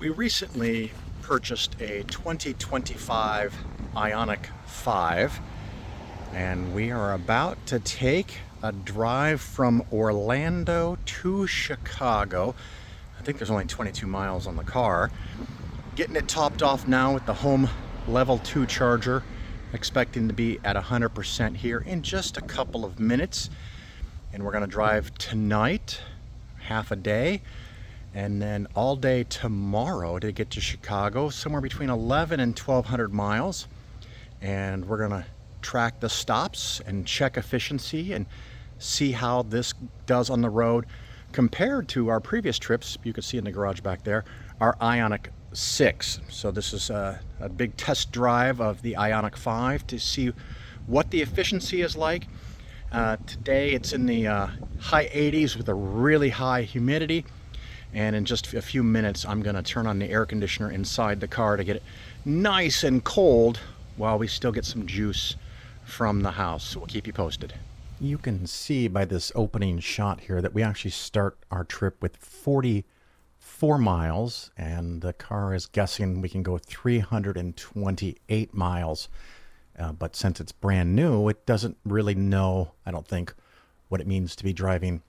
We recently purchased a 2025 Ioniq 5, and we are about to take a drive from Orlando to Chicago. I think there's only 22 miles on the car. Getting it topped off now with the home level 2 charger, expecting to be at 100% here in just a couple of minutes. And we're going to drive tonight, half a day, and then all day tomorrow to get to Chicago, somewhere between 11 and 1,200 miles. And we're going to track the stops and check efficiency and see how this does on the road compared to our previous trips. You can see in the garage back there, our Ioniq 6. So this is a big test drive of the Ioniq 5 to see what the efficiency is like. Today it's in the high 80s with a really high humidity. And in just a few minutes, I'm going to turn on the air conditioner inside the car to get it nice and cold while we still get some juice from the house. So we'll keep you posted. You can see by this opening shot here that we actually start our trip with 44 miles, and the car is guessing we can go 328 miles. But since it's brand new, it doesn't really know, I don't think, what it means to be driving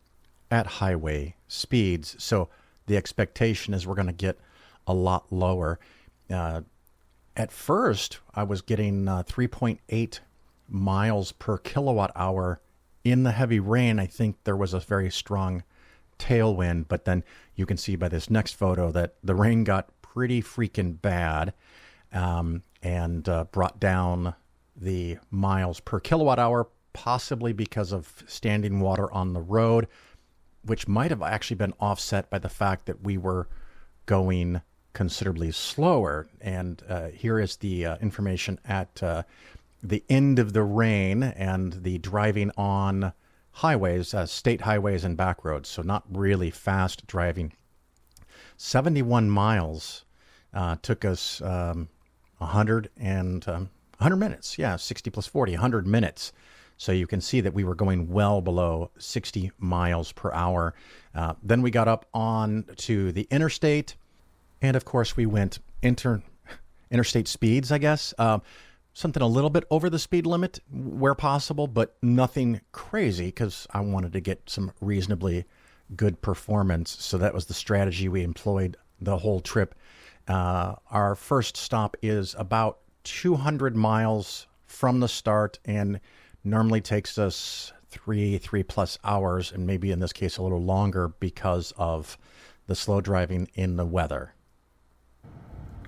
at highway speeds. So the expectation is we're going to get a lot lower. At first, I was getting 3.8 miles per kilowatt hour in the heavy rain. I think there was a very strong tailwind, but then you can see by this next photo that the rain got pretty freaking bad and brought down the miles per kilowatt hour, possibly because of standing water on the road, which might have actually been offset by the fact that we were going considerably slower. And here is the information at the end of the rain and the driving on highways, state highways and back roads, so not really fast driving. 71 miles took us 100 minutes. Yeah, 60 plus 40, 100 minutes. So you can see that we were going well below 60 miles per hour. Then we got up on to the interstate. And of course, we went interstate speeds, I guess. Something a little bit over the speed limit where possible, but nothing crazy because I wanted to get some reasonably good performance. So that was the strategy we employed the whole trip. Our first stop is about 200 miles from the start and normally takes us three plus hours, and maybe in this case a little longer because of the slow driving in the weather.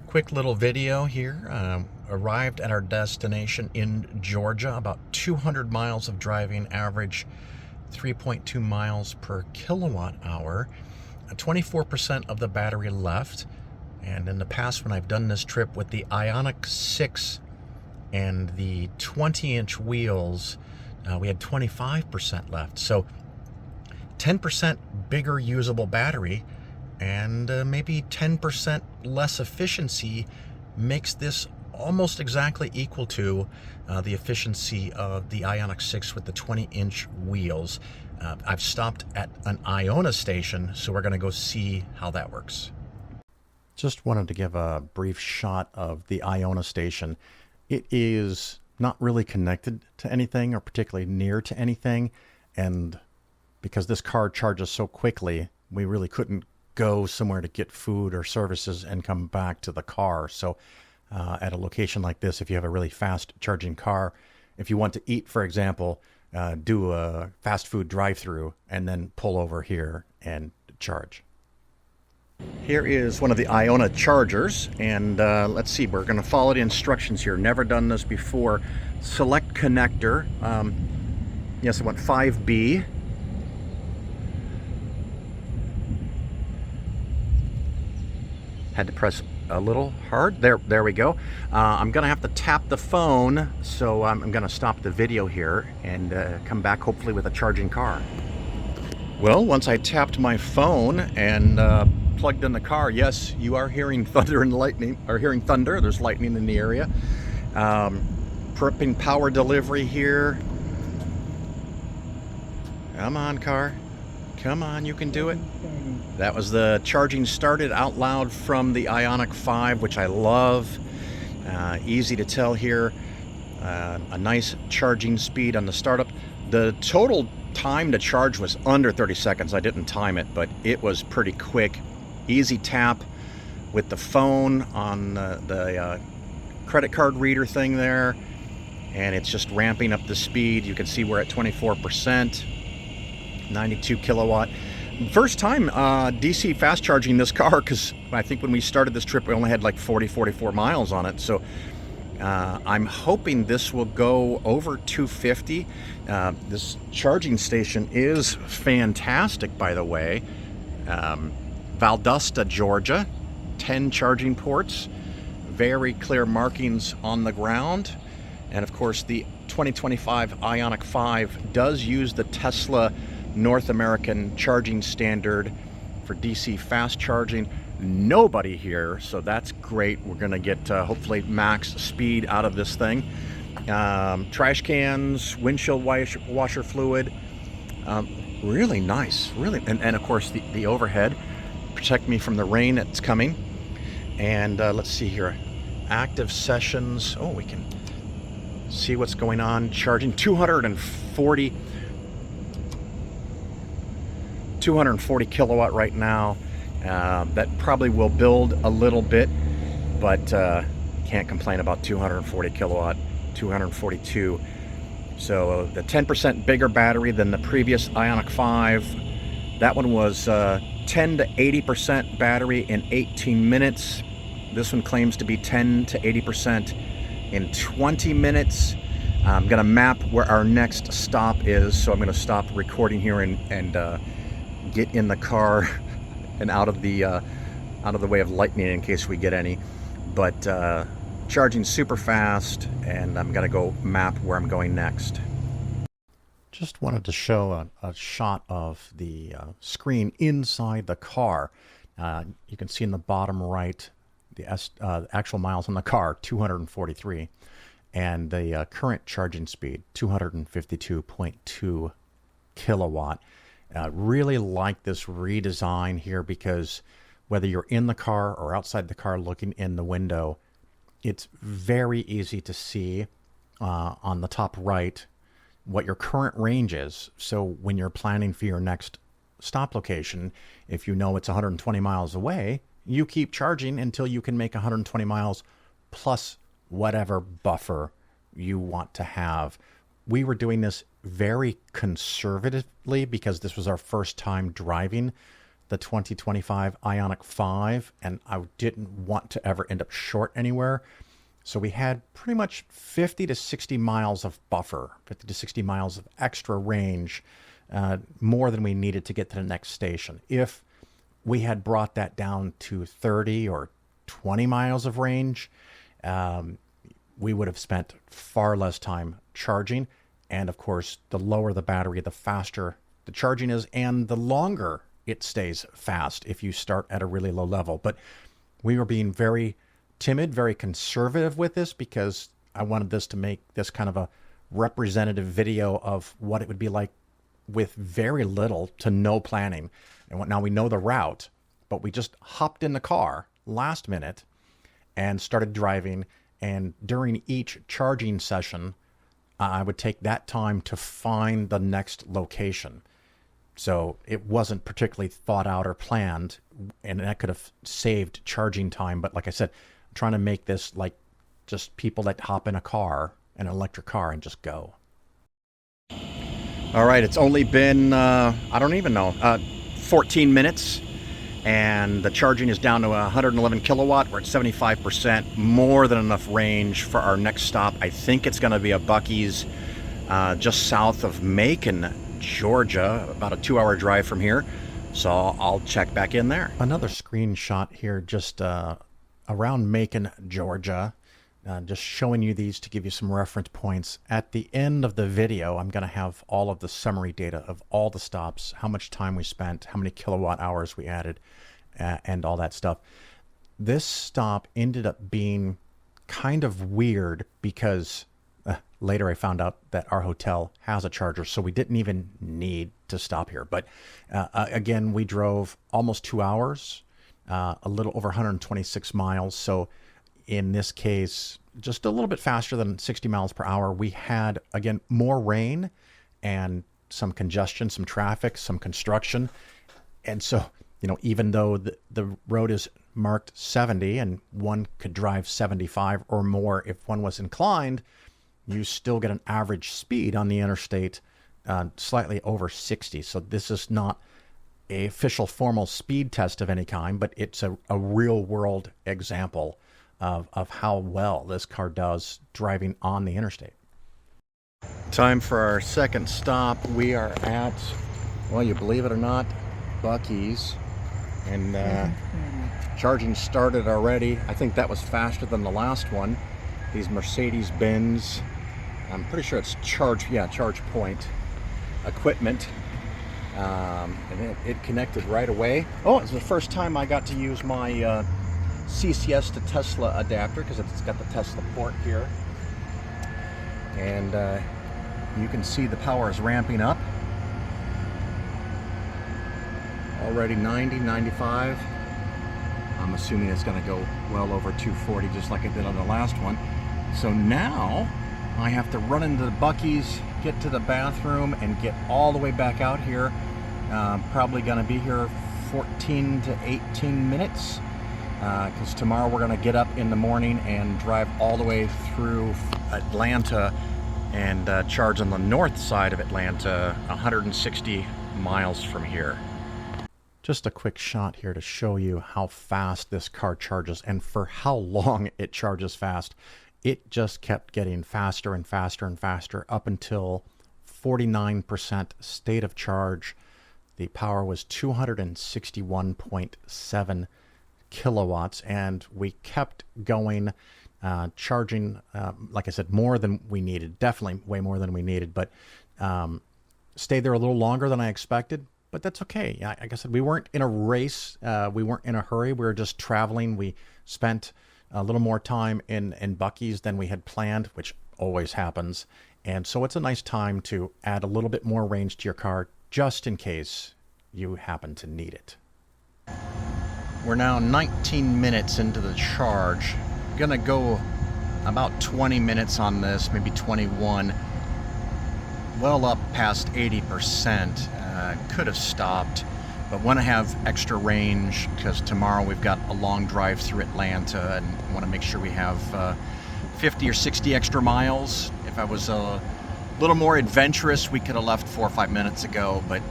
Quick little video here. Arrived at our destination in Georgia, about 200 miles of driving, average 3.2 miles per kilowatt hour. 24% of the battery left. And in the past, when I've done this trip with the Ioniq 6 and the 20-inch wheels, we had 25% left. So 10% bigger usable battery and maybe 10% less efficiency makes this almost exactly equal to the efficiency of the Ioniq 6 with the 20-inch wheels. I've stopped at an Iona station, so we're going to go see how that works. Just wanted to give a brief shot of the Iona station. It is not really connected to anything or particularly near to anything. And because this car charges so quickly, we really couldn't go somewhere to get food or services and come back to the car. So at a location like this, if you have a really fast charging car, if you want to eat, for example, do a fast food drive-through and then pull over here and charge. Here is one of the Iona chargers, and let's see, we're going to follow the instructions here. Never done this before. Select connector. Yes, I want 5B. Had to press a little hard. There we go. I'm going to have to tap the phone, so I'm going to stop the video here and come back hopefully with a charging car. Well, once I tapped my phone and plugged in the car, yes, you are hearing thunder and lightning, or hearing thunder. There's lightning in the area. Prepping power delivery here. Come on, car. Come on, you can do it. That was the charging started out loud from the Ioniq 5, which I love. Easy to tell here. A nice charging speed on the startup. The total time to charge was under 30 seconds. I didn't time it, but it was pretty quick. Easy tap with the phone on the credit card reader thing there, and it's just ramping up the speed. You can see we're at 24%, 92 kilowatt. First time DC fast charging this car, because I think when we started this trip we only had like 44 miles on it. So I'm hoping this will go over 250. This charging station is fantastic, by the way. Valdosta, Georgia, 10 charging ports, very clear markings on the ground. And of course the 2025 Ioniq 5 does use the Tesla North American charging standard for DC fast charging. Nobody here, so that's great. We're gonna get hopefully max speed out of this thing. Trash cans, windshield washer fluid, really nice, really. And of course the overhead protect me from the rain that's coming. And let's see here, active sessions. Oh, we can see what's going on. Charging 240 kilowatt right now. That probably will build a little bit, but can't complain about 240 kilowatt, 242. So the 10% bigger battery than the previous Ioniq 5. That one was 10 to 80% battery in 18 minutes. This one claims to be 10 to 80% in 20 minutes. I'm gonna map where our next stop is, so I'm gonna stop recording here and get in the car and out of the way of lightning in case we get any. But charging super fast, and I'm gonna go map where I'm going next. Just wanted to show a shot of the screen inside the car. You can see in the bottom right the actual miles on the car, 243, and the current charging speed, 252.2 kilowatt. Really like this redesign here, because whether you're in the car or outside the car looking in the window, it's very easy to see on the top right what your current range is. So when you're planning for your next stop location, if you know it's 120 miles away, you keep charging until you can make 120 miles plus whatever buffer you want to have. We were doing this very conservatively because this was our first time driving the 2025 Ioniq 5, and I didn't want to ever end up short anywhere. So we had pretty much 50 to 60 miles of buffer, 50 to 60 miles of extra range, more than we needed to get to the next station. If we had brought that down to 30 or 20 miles of range, we would have spent far less time charging. And of course, the lower the battery, the faster the charging is, and the longer it stays fast if you start at a really low level. But we were being very timid, very conservative with this, because I wanted this to make this kind of a representative video of what it would be like with very little to no planning. And now we know the route, but we just hopped in the car last minute and started driving. And during each charging session, I would take that time to find the next location. So it wasn't particularly thought out or planned, and that could have saved charging time. But like I said, I'm trying to make this like just people that hop in a car, an electric car, and just go. All right, it's only been, I don't even know, 14 minutes, and the charging is down to 111 kilowatt. We're at 75%, more than enough range for our next stop. I think it's going to be a Buc-ee's just south of Macon, Georgia, about a 2-hour drive from here. So I'll check back in there. Another screenshot here just around Macon, Georgia. Just showing you these to give you some reference points. At the end of the video, I'm going to have all of the summary data of all the stops, how much time we spent, how many kilowatt hours we added, and all that stuff. This stop ended up being kind of weird because later I found out that our hotel has a charger, so we didn't even need to stop here. But again, we drove almost 2 hours, a little over 126 miles. So in this case, just a little bit faster than 60 miles per hour. We had, again, more rain and some congestion, some traffic, some construction. And so, even though the road is marked 70 and one could drive 75 or more if one was inclined, you still get an average speed on the interstate slightly over 60. So this is not a official formal speed test of any kind, but it's a real world example of how well this car does driving on the interstate. Time for our second stop. We are at, well, you believe it or not, Buc-ee's, and charging started already. I think that was faster than the last one. These Mercedes-Benz, I'm pretty sure it's charge point equipment, and it connected right away. Oh, it's the first time I got to use my CCS to Tesla adapter, because it's got the Tesla port here, and you can see the power is ramping up. Already 90, 95. I'm assuming it's going to go well over 240, just like it did on the last one. So now I have to run into the Buc-ee's, get to the bathroom, and get all the way back out here. Probably going to be here 14 to 18 minutes, because tomorrow we're going to get up in the morning and drive all the way through Atlanta and charge on the north side of Atlanta, 160 miles from here. Just a quick shot here to show you how fast this car charges and for how long it charges fast. It just kept getting faster and faster and faster up until 49% state of charge. The power was 261.7 kilowatts, and we kept going, charging, like I said, more than we needed, definitely way more than we needed, but stayed there a little longer than I expected. But that's okay. Like I said, we weren't in a race. We weren't in a hurry. We were just traveling. We spent a little more time in Buc-ee's than we had planned, which always happens. And so it's a nice time to add a little bit more range to your car, just in case you happen to need it. We're now 19 minutes into the charge. Gonna go about 20 minutes on this, maybe 21. Well up past 80%. Could have stopped, but want to have extra range because tomorrow we've got a long drive through Atlanta and want to make sure we have 50 or 60 extra miles. If I was a little more adventurous, we could have left 4 or 5 minutes ago, but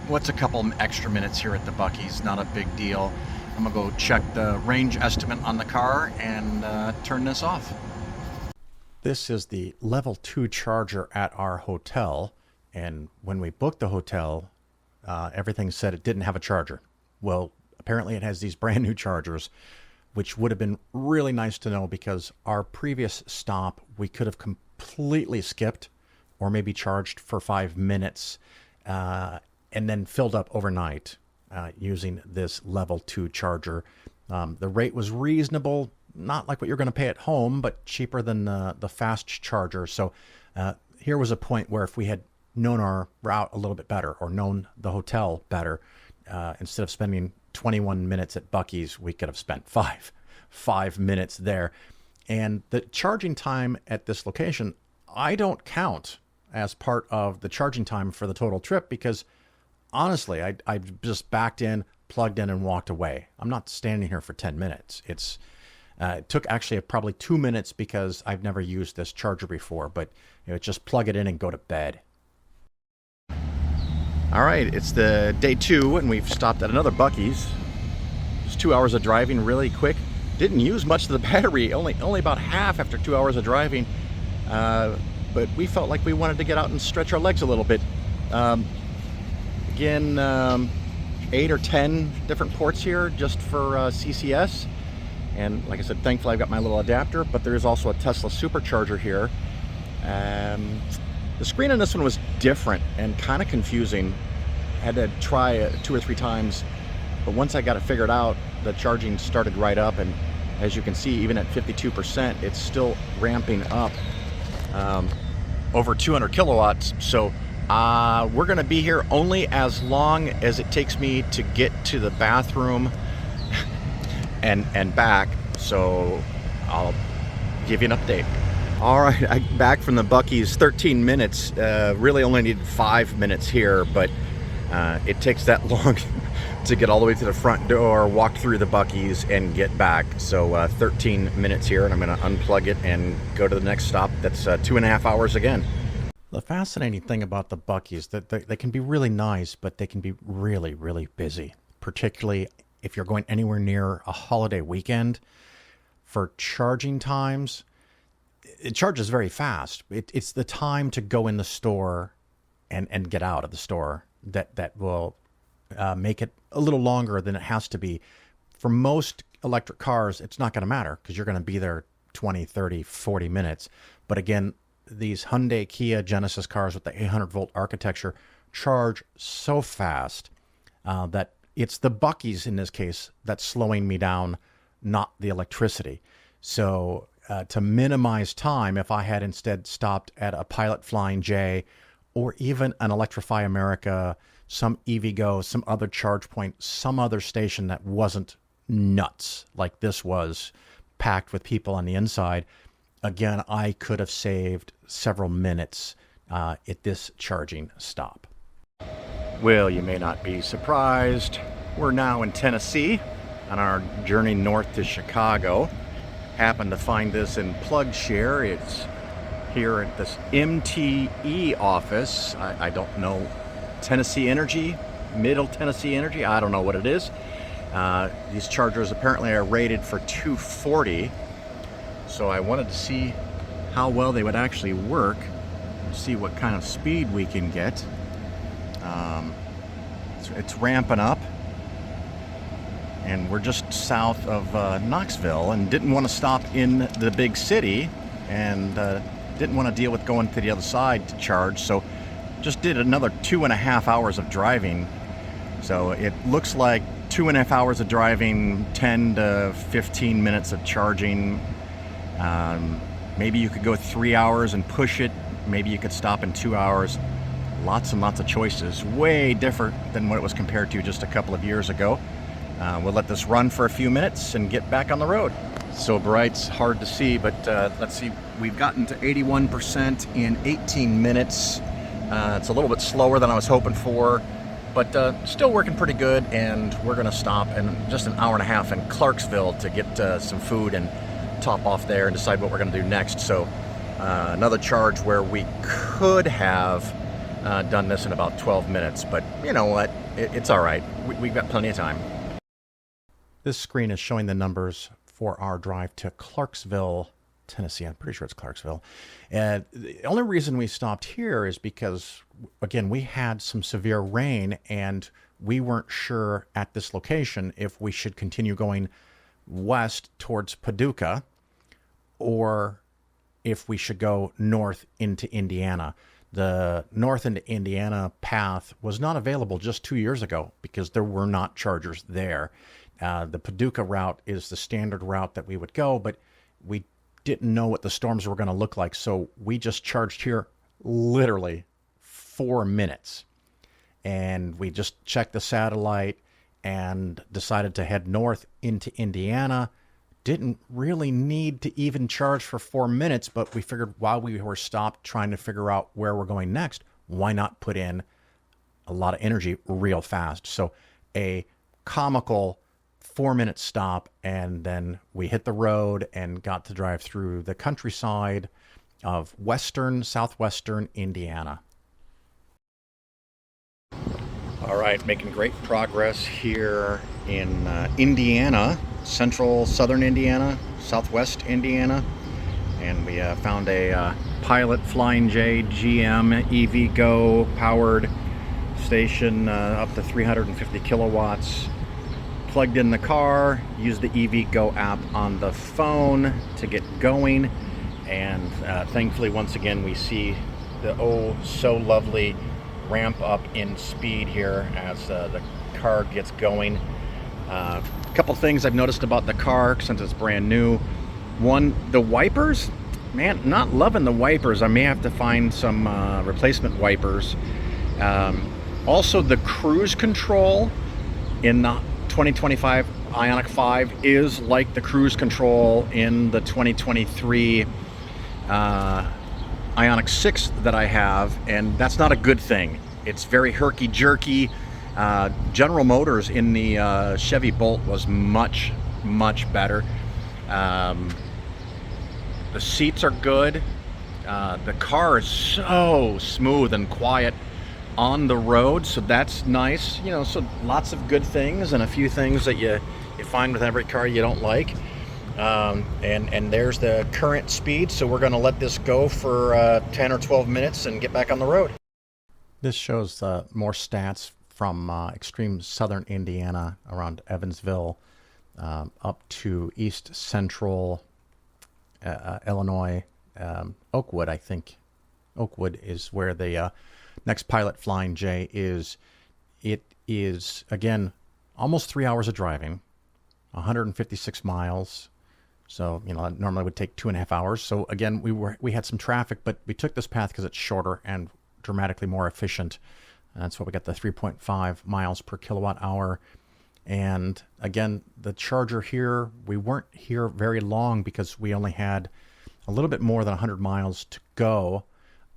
what's a couple extra minutes here at the Buc-ee's? Not a big deal. I'm gonna go check the range estimate on the car and turn this off. This is the level 2 charger at our hotel, and when we booked the hotel, everything said it didn't have a charger. Well, apparently it has these brand new chargers, which would have been really nice to know, because our previous stop we could have completely skipped or maybe charged for 5 minutes and then filled up overnight using this level 2 charger. The rate was reasonable, not like what you're going to pay at home, but cheaper than the fast charger. So here was a point where if we had known our route a little bit better, or known the hotel better, instead of spending 21 minutes at Buc-ee's, we could have spent five minutes there. And the charging time at this location, I don't count as part of the charging time for the total trip, because honestly, I just backed in, plugged in, and walked away. I'm not standing here for 10 minutes. It took actually probably 2 minutes because I've never used this charger before, but just plug it in and go to bed. All right, it's the day 2, and we've stopped at another Buc-ee's. Just 2 hours of driving, really quick. Didn't use much of the battery, only about half after 2 hours of driving. But we felt like we wanted to get out and stretch our legs a little bit. Again, 8 or 10 different ports here just for CCS. And like I said, thankfully I've got my little adapter, but there is also a Tesla supercharger here. The screen on this one was different and kind of confusing. I had to try it 2 or 3 times, but once I got it figured out, the charging started right up, and as you can see, even at 52%, it's still ramping up. over 200 kilowatts. So we're going to be here only as long as it takes me to get to the bathroom and back. So I'll give you an update. All right, I back from the Buc-ee's 13 minutes. Really only needed 5 minutes here, but it takes that long to get all the way to the front door, walk through the Buc-ee's, and get back. So 13 minutes here, and I'm going to unplug it and go to the next stop. That's 2.5 hours again. The fascinating thing about the Buc-ee's that they can be really nice, but they can be really, really busy, particularly if you're going anywhere near a holiday weekend. For charging times, it charges very fast. It's the time to go in the store and get out of the store that will make it a little longer than it has to be. For most electric cars, it's not going to matter because you're going to be there 20, 30, 40 minutes. But again, these Hyundai, Kia, Genesis cars with the 800-volt architecture charge so fast that it's the Buc-ee's in this case that's slowing me down, not the electricity. So to minimize time, if I had instead stopped at a Pilot Flying J or even an Electrify America, some EVgo, some other charge point, some other station that wasn't nuts like this was, packed with people on the inside, again, I could have saved several minutes at this charging stop. Well, you may not be surprised. We're now in Tennessee on our journey north to Chicago. Happened to find this in PlugShare. It's here at this MTE office. I don't know, Tennessee Energy, Middle Tennessee Energy, I don't know what it is. These chargers apparently are rated for 240. So I wanted to see how well they would actually work, see what kind of speed we can get. It's ramping up, and we're just south of Knoxville, and didn't want to stop in the big city, and didn't want to deal with going to the other side to charge, so just did another 2.5 hours of driving. So it looks like 2.5 hours of driving, 10 to 15 minutes of charging. Maybe you could go 3 hours and push it. Maybe you could stop in 2 hours. Lots and lots of choices. Way different than what it was compared to just a couple of years ago. We'll let this run for a few minutes and get back on the road. So bright's hard to see, but let's see. We've gotten to 81% in 18 minutes. It's a little bit slower than I was hoping for, but still working pretty good. And we're going to stop in just an hour and a half in Clarksville to get some food and top off there and decide what we're going to do next. So another charge where we could have done this in about 12 minutes, but you know what? It's all right. We've got plenty of time. This screen is showing the numbers for our drive to Clarksville, Tennessee. I'm pretty sure it's Clarksville. And the only reason we stopped here is because, again, we had some severe rain and we weren't sure at this location if we should continue going west towards Paducah or if we should go north into Indiana. The north into Indiana path was not available just 2 years ago because there were not chargers there. The Paducah route is the standard route that we would go, but we didn't know what the storms were going to look like, so we just charged here literally 4 minutes. And we just checked the satellite and decided to head north into Indiana. Didn't really need to even charge for 4 minutes, but we figured while we were stopped trying to figure out where we're going next, why not put in a lot of energy real fast? So a comical 4-minute stop, and then we hit the road and got to drive through the countryside of southwestern Indiana. All right, making great progress here in Indiana, southern Indiana, southwest Indiana, and we found a Pilot Flying J GM EVgo powered station up to 350 kilowatts. Plugged in the car, used the EVgo app on the phone to get going, and thankfully once again we see the oh so lovely ramp up in speed here as the car gets going. A couple things I've noticed about the car since it's brand new. One, the wipers Man, not loving the wipers. I may have to find some replacement wipers. Also, the cruise control in the 2025 Ioniq 5 is like the cruise control in the 2023 Ioniq 6 that I have, and that's not a good thing. It's very herky-jerky. General Motors in the Chevy Bolt was much better. The seats are good. The car is so smooth and quiet on the road, so that's nice. You know, so lots of good things and a few things that you find with every car you don't like. And there's the current speed, so we're going to let this go for 10 or 12 minutes and get back on the road. This shows more stats from extreme southern Indiana around Evansville up to east central Illinois. Oakwood, I think. Oakwood is where the next Pilot Flying J is. It is, again, almost 3 hours of driving, 156 miles. So, you know, it normally would take 2.5 hours. So again, we had some traffic, but we took this path because it's shorter and dramatically more efficient. And that's why we got the 3.5 miles per kilowatt hour. And again, the charger here, we weren't here very long because we only had a little bit more than 100 miles to go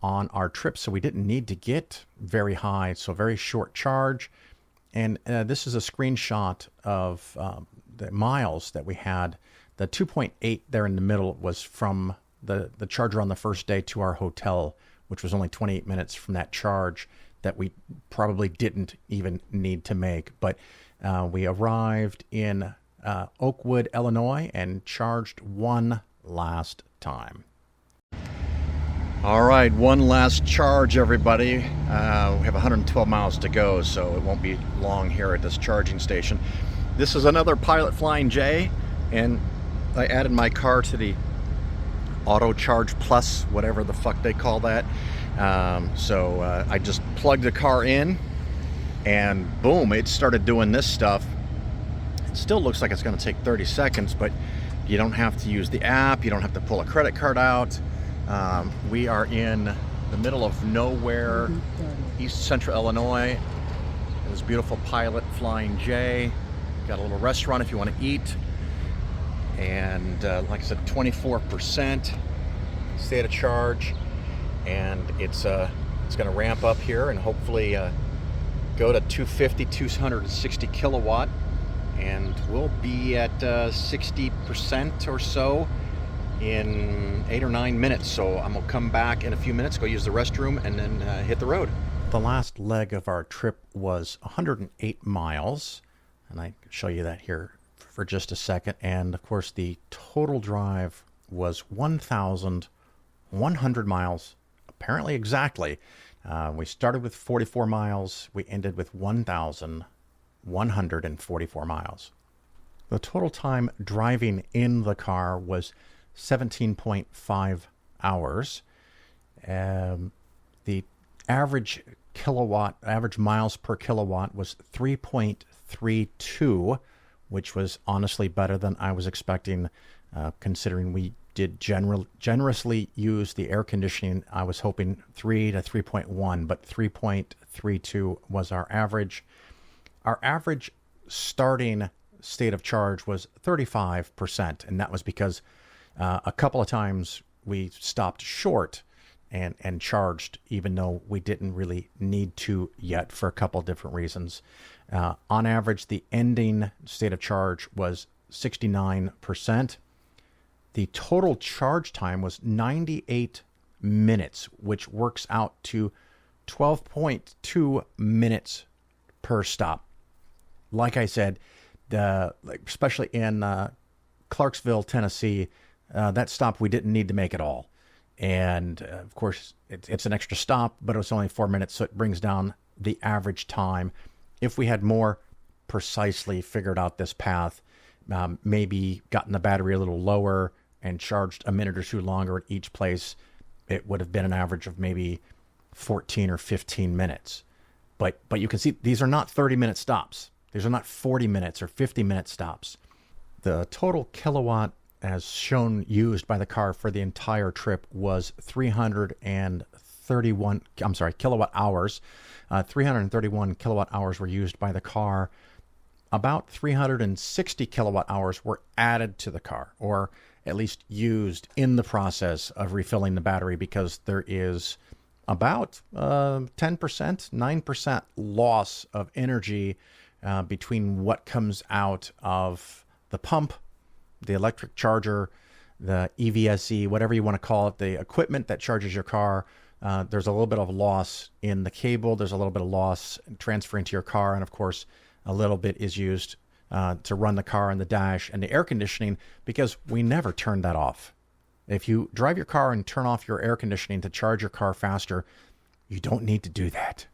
on our trip. So we didn't need to get very high. So very short charge. And this is a screenshot of the miles that we had. The 2.8 there in the middle was from the charger on the first day to our hotel, which was only 28 minutes from that charge that we probably didn't even need to make. But we arrived in Oakwood, Illinois, and charged one last time. All right, one last charge, everybody. We have 112 miles to go, so it won't be long here at this charging station. This is another Pilot Flying J, and I added my car to the Auto Charge Plus, whatever the fuck they call that. So I just plugged the car in, and boom, it started doing this stuff. It still looks like it's going to take 30 seconds, but you don't have to use the app. You don't have to pull a credit card out. We are in the middle of nowhere, east central Illinois. This beautiful Pilot Flying J. Got a little restaurant if you want to eat. And like I said, 24% state of charge. And it's going to ramp up here and hopefully go to 260 kilowatt, and we'll be at 60% or so in 8 or 9 minutes. So I'm gonna come back in a few minutes, go use the restroom, and then hit the road. The last leg of our trip was 108 miles, and I can show you that here for just a second. And of course, the total drive was 1,100 miles, apparently exactly. We started with 44 miles. We ended with 1,144 miles. The total time driving in the car was 17.5 hours. The average miles per kilowatt was 3.32, which was honestly better than I was expecting, considering we did generously use the air conditioning. I was hoping 3 to 3.1, but 3.32 was our average. Our average starting state of charge was 35%, and that was because a couple of times we stopped short and charged, even though we didn't really need to yet for a couple of different reasons. On average, the ending state of charge was 69%. The total charge time was 98 minutes, which works out to 12.2 minutes per stop. Like I said, especially in Clarksville, Tennessee, that stop we didn't need to make at all. And of course, it's an extra stop, but it was only 4 minutes, so it brings down the average time. If we had more precisely figured out this path, maybe gotten the battery a little lower and charged a minute or two longer at each place, it would have been an average of maybe 14 or 15 minutes. But you can see these are not 30-minute stops. These are not 40 minutes or 50-minute stops. The total kilowatt as shown used by the car for the entire trip was 331, I'm sorry, kilowatt hours. 331 kilowatt hours were used by the car. About 360 kilowatt hours were added to the car, or at least used in the process of refilling the battery, because there is about 10%, 9% loss of energy between what comes out of the pump, the electric charger, the EVSE, whatever you want to call it, the equipment that charges your car. There's a little bit of loss in the cable. There's a little bit of loss transferring to your car. And of course, a little bit is used to run the car and the dash and the air conditioning, because we never turn that off. If you drive your car and turn off your air conditioning to charge your car faster, you don't need to do that.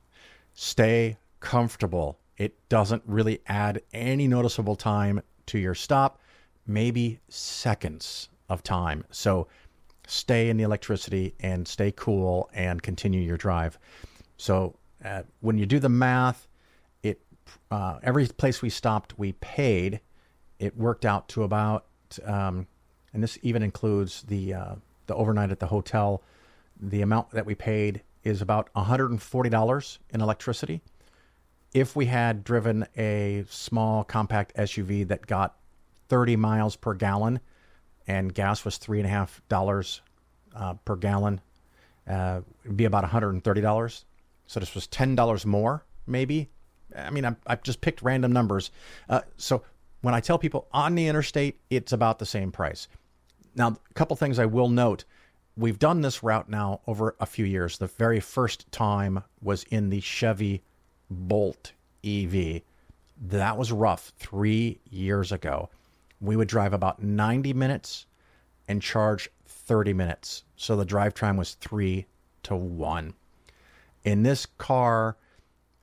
Stay comfortable. It doesn't really add any noticeable time to your stop, maybe seconds of time. So stay in the electricity and stay cool and continue your drive. So when you do the math, every place we stopped, we paid. It worked out to about, and this even includes the overnight at the hotel. The amount that we paid is about $140 in electricity. If we had driven a small compact SUV that got 30 miles per gallon and gas was $3.50 per gallon, it'd be about $130. So this was $10 more, maybe. I mean, I've just picked random numbers. So when I tell people on the interstate, it's about the same price. Now, a couple things I will note. We've done this route now over a few years. The very first time was in the Chevy Bolt EV. That was rough 3 years ago. We would drive about 90 minutes and charge 30 minutes. So the drive time was 3-1. In this car,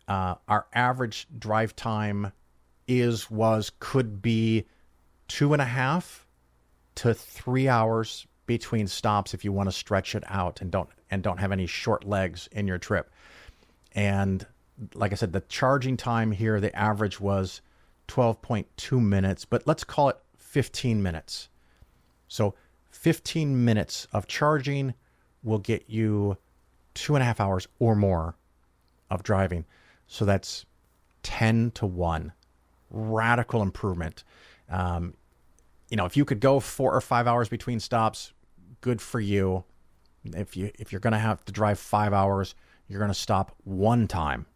our average drive time could be 2.5 to 3 hours between stops if you want to stretch it out and don't have any short legs in your trip. And like I said, the charging time here, the average was 12.2 minutes, but let's call it 15 minutes. So 15 minutes of charging will get you 2.5 hours or more of driving. So that's 10-1. Radical improvement. If you could go 4 or 5 hours between stops, good for you. If you're going to have to drive 5 hours, you're going to stop one time.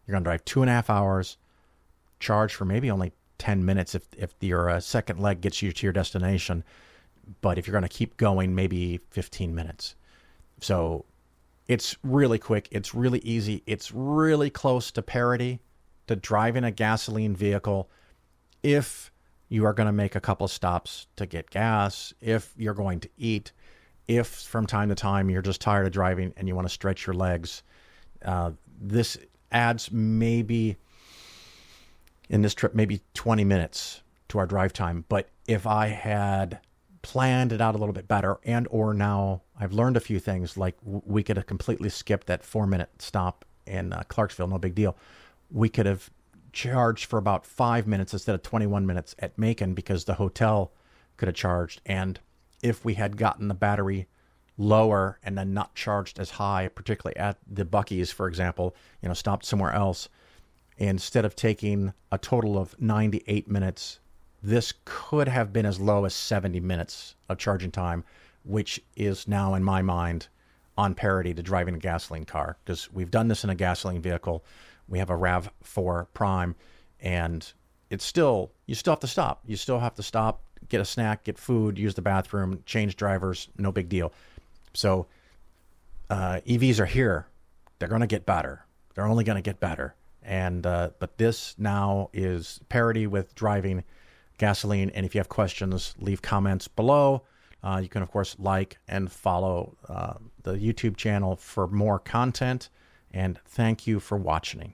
You're going to drive 2.5 hours, charge for maybe only 10 minutes if your second leg gets you to your destination. But if you're going to keep going, maybe 15 minutes. So it's really quick. It's really easy. It's really close to parity to driving a gasoline vehicle if you are going to make a couple of stops to get gas, if you're going to eat, if from time to time you're just tired of driving and you want to stretch your legs. This adds maybe, in this trip, maybe 20 minutes to our drive time. But if I had planned it out a little bit better, and or now I've learned a few things, like we could have completely skipped that 4-minute stop in Clarksville, no big deal. We could have charged for about 5 minutes instead of 21 minutes at Macon, because the hotel could have charged. And if we had gotten the battery lower and then not charged as high, particularly at the Buc-ee's, for example, stopped somewhere else, instead of taking a total of 98 minutes, this could have been as low as 70 minutes of charging time, which is now, in my mind, on parity to driving a gasoline car, because we've done this in a gasoline vehicle. We have a RAV4 Prime, and you still have to stop. You still have to stop, get a snack, get food, use the bathroom, change drivers, no big deal. So EVs are here. They're going to get better. They're only going to get better. And but this now is parity with driving gasoline. And if you have questions, leave comments below. You can, of course, like and follow the YouTube channel for more content. And thank you for watching.